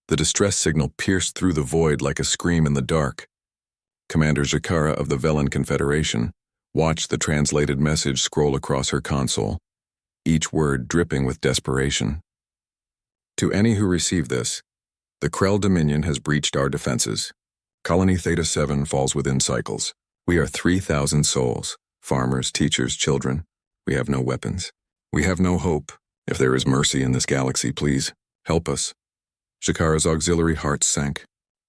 The distress signal pierced through the void like a scream in the dark. Commander Jakara of the Velen Confederation watched the translated message scroll across her console, each word dripping with desperation. To any who receive this, the Krell Dominion has breached our defenses. Colony Theta 7 falls within cycles. We are 3,000 souls, farmers, teachers, children. We have no weapons. We have no hope. If there is mercy in this galaxy, please, help us. Jakara's auxiliary heart sank.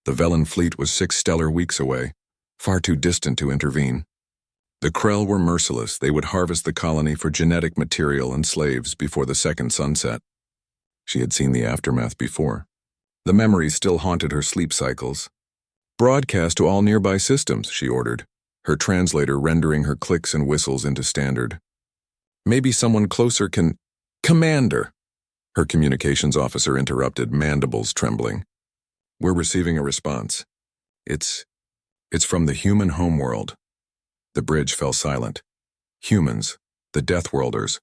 The Velen fleet was 6 stellar weeks away, far too distant to intervene. The Krell were merciless. They would harvest the colony for genetic material and slaves before the second sunset. She had seen the aftermath before. The memories still haunted her sleep cycles. Broadcast to all nearby systems, she ordered, her translator rendering her clicks and whistles into standard. Maybe someone closer can... Commander! Her communications officer interrupted, mandibles trembling. We're receiving a response. It's from the human homeworld. The bridge fell silent. Humans, the Deathworlders.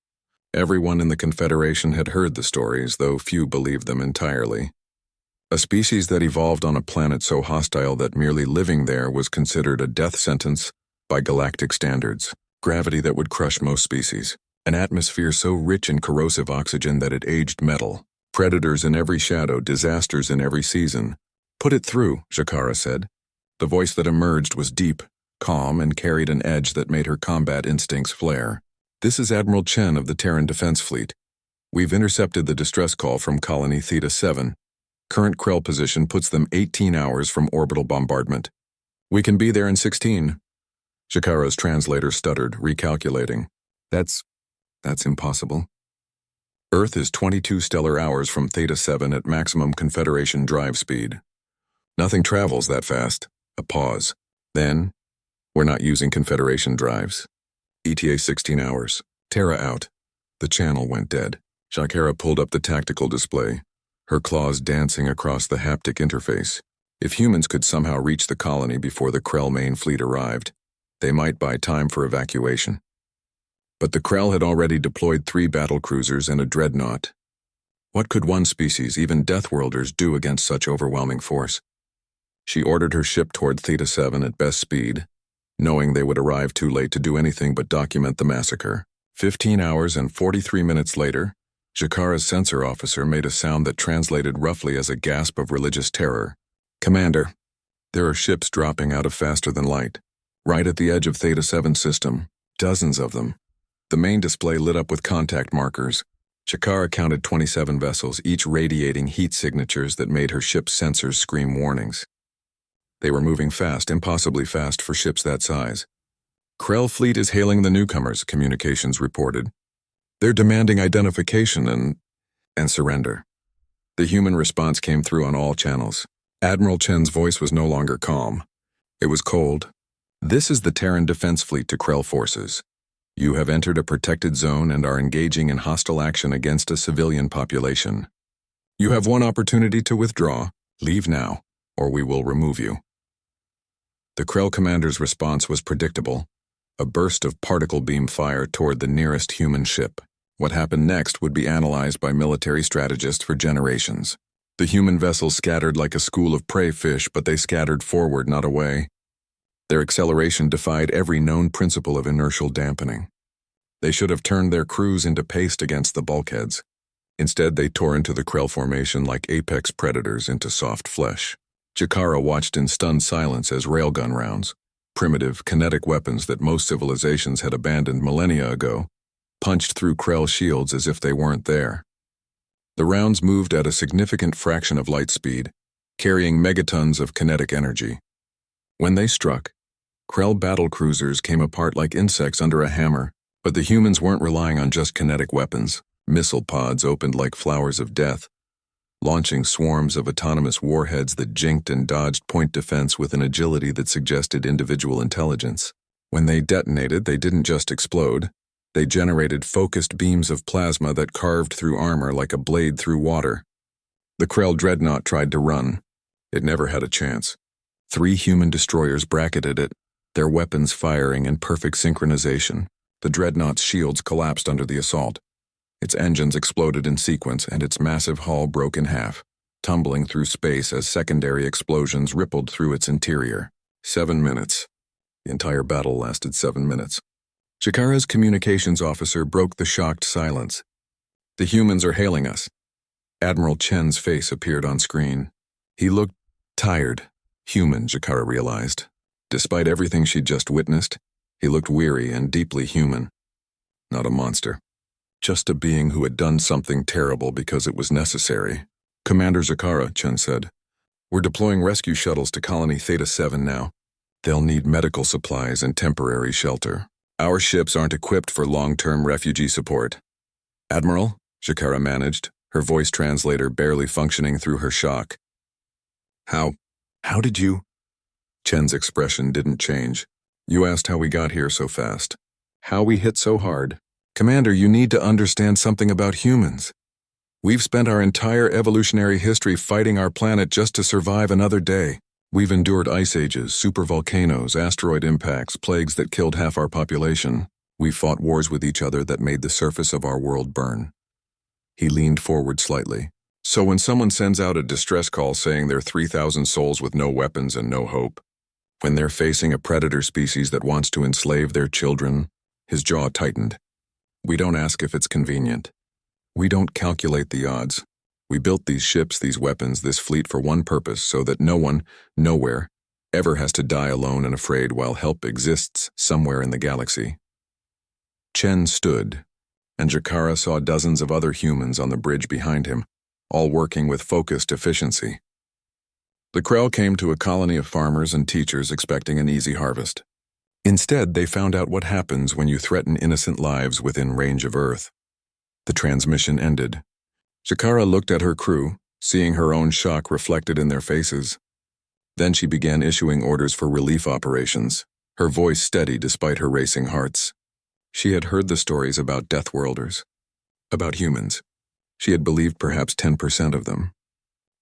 Everyone in the Confederation had heard the stories, though few believed them entirely. A species that evolved on a planet so hostile that merely living there was considered a death sentence by galactic standards. Gravity that would crush most species. An atmosphere so rich in corrosive oxygen that it aged metal. Predators in every shadow, disasters in every season. Put it through, Jakara said. The voice that emerged was deep, calm, and carried an edge that made her combat instincts flare. This is Admiral Chen of the Terran Defense Fleet. We've intercepted the distress call from Colony Theta 7. Current Krell position puts them 18 hours from orbital bombardment. We can be there in 16. Jakara's translator stuttered, recalculating. That's impossible. Earth is 22 stellar hours from Theta 7 at maximum Confederation drive speed. Nothing travels that fast. A pause. Then, we're not using Confederation drives. ETA 16 hours. Terra out. The channel went dead. Jakara pulled up the tactical display, her claws dancing across the haptic interface. If humans could somehow reach the colony before the Krell main fleet arrived, they might buy time for evacuation. But the Krell had already deployed 3 battlecruisers and a dreadnought. What could one species, even Deathworlders, do against such overwhelming force? She ordered her ship toward Theta 7 at best speed, knowing they would arrive too late to do anything but document the massacre. 15 hours and 43 minutes later, Jakara's sensor officer made a sound that translated roughly as a gasp of religious terror. Commander, there are ships dropping out of faster than light, right at the edge of Theta 7's system. Dozens of them. The main display lit up with contact markers. Jakara counted 27 vessels, each radiating heat signatures that made her ship's sensors scream warnings. They were moving fast, impossibly fast for ships that size. Krell fleet is hailing the newcomers, communications reported. They're demanding identification and surrender. The human response came through on all channels. Admiral Chen's voice was no longer calm. It was cold. This is the Terran Defense Fleet to Krell forces. You have entered a protected zone and are engaging in hostile action against a civilian population. You have one opportunity to withdraw. Leave now, or we will remove you. The Krell commander's response was predictable. A burst of particle beam fire toward the nearest human ship. What happened next would be analyzed by military strategists for generations. The human vessels scattered like a school of prey fish, but they scattered forward, not away. Their acceleration defied every known principle of inertial dampening. They should have turned their crews into paste against the bulkheads. Instead, they tore into the Krell formation like apex predators into soft flesh. Jakara watched in stunned silence as railgun rounds, primitive, kinetic weapons that most civilizations had abandoned millennia ago, punched through Krell shields as if they weren't there. The rounds moved at a significant fraction of light speed, carrying megatons of kinetic energy. When they struck, Krell battlecruisers came apart like insects under a hammer, but the humans weren't relying on just kinetic weapons. Missile pods opened like flowers of death, launching swarms of autonomous warheads that jinked and dodged point defense with an agility that suggested individual intelligence. When they detonated, they didn't just explode. They generated focused beams of plasma that carved through armor like a blade through water. The Krell dreadnought tried to run. It never had a chance. 3 human destroyers bracketed it, their weapons firing in perfect synchronization. The dreadnought's shields collapsed under the assault. Its engines exploded in sequence, and its massive hull broke in half. tumbling through space as secondary explosions rippled through its interior. 7 minutes. The entire battle lasted 7 minutes. Jakara's communications officer broke the shocked silence. The humans are hailing us. Admiral Chen's face appeared on screen. He looked tired. Human, Jakara realized. Despite everything she'd just witnessed, he looked weary and deeply human. Not a monster. Just a being who had done something terrible because it was necessary. Commander Jakara, Chen said. We're deploying rescue shuttles to Colony Theta 7 now. They'll need medical supplies and temporary shelter. Our ships aren't equipped for long-term refugee support. Admiral, Jakara managed, her voice translator barely functioning through her shock. How did you? Chen's expression didn't change. You asked how we got here so fast. How we hit so hard. Commander, you need to understand something about humans. We've spent our entire evolutionary history fighting our planet just to survive another day. We've endured ice ages, supervolcanoes, asteroid impacts, plagues that killed half our population. We've fought wars with each other that made the surface of our world burn. He leaned forward slightly. So when someone sends out a distress call saying they're 3,000 souls with no weapons and no hope, when they're facing a predator species that wants to enslave their children, his jaw tightened. We don't ask if it's convenient. We don't calculate the odds. We built these ships, these weapons, this fleet for one purpose, so that no one, nowhere, ever has to die alone and afraid while help exists somewhere in the galaxy. Chen stood, and Jakara saw dozens of other humans on the bridge behind him, all working with focused efficiency. The Krell came to a colony of farmers and teachers expecting an easy harvest. Instead, they found out what happens when you threaten innocent lives within range of Earth. The transmission ended. Jakara looked at her crew, seeing her own shock reflected in their faces. Then she began issuing orders for relief operations, her voice steady despite her racing hearts. She had heard the stories about Deathworlders, about humans. She had believed perhaps 10% of them.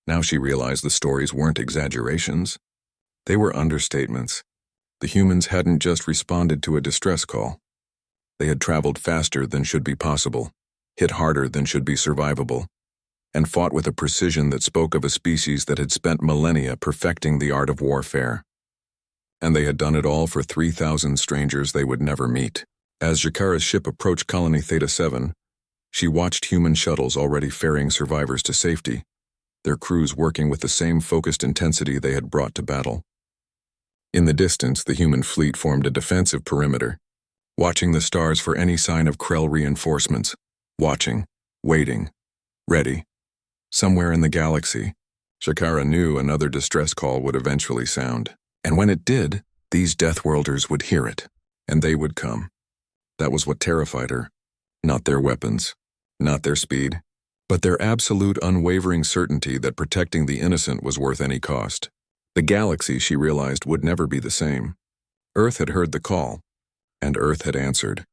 Now she realized the stories weren't exaggerations. They were understatements. The humans hadn't just responded to a distress call. They had traveled faster than should be possible, hit harder than should be survivable, and fought with a precision that spoke of a species that had spent millennia perfecting the art of warfare. And they had done it all for 3,000 strangers they would never meet. As Jakara's ship approached Colony Theta 7, she watched human shuttles already ferrying survivors to safety, their crews working with the same focused intensity they had brought to battle. In the distance, the human fleet formed a defensive perimeter, watching the stars for any sign of Krell reinforcements, watching, waiting, ready. Somewhere in the galaxy, Jakara knew another distress call would eventually sound. And when it did, these Deathworlders would hear it, and they would come. That was what terrified her. Not their weapons, not their speed, but their absolute unwavering certainty that protecting the innocent was worth any cost. The galaxy, she realized, would never be the same. Earth had heard the call, and Earth had answered.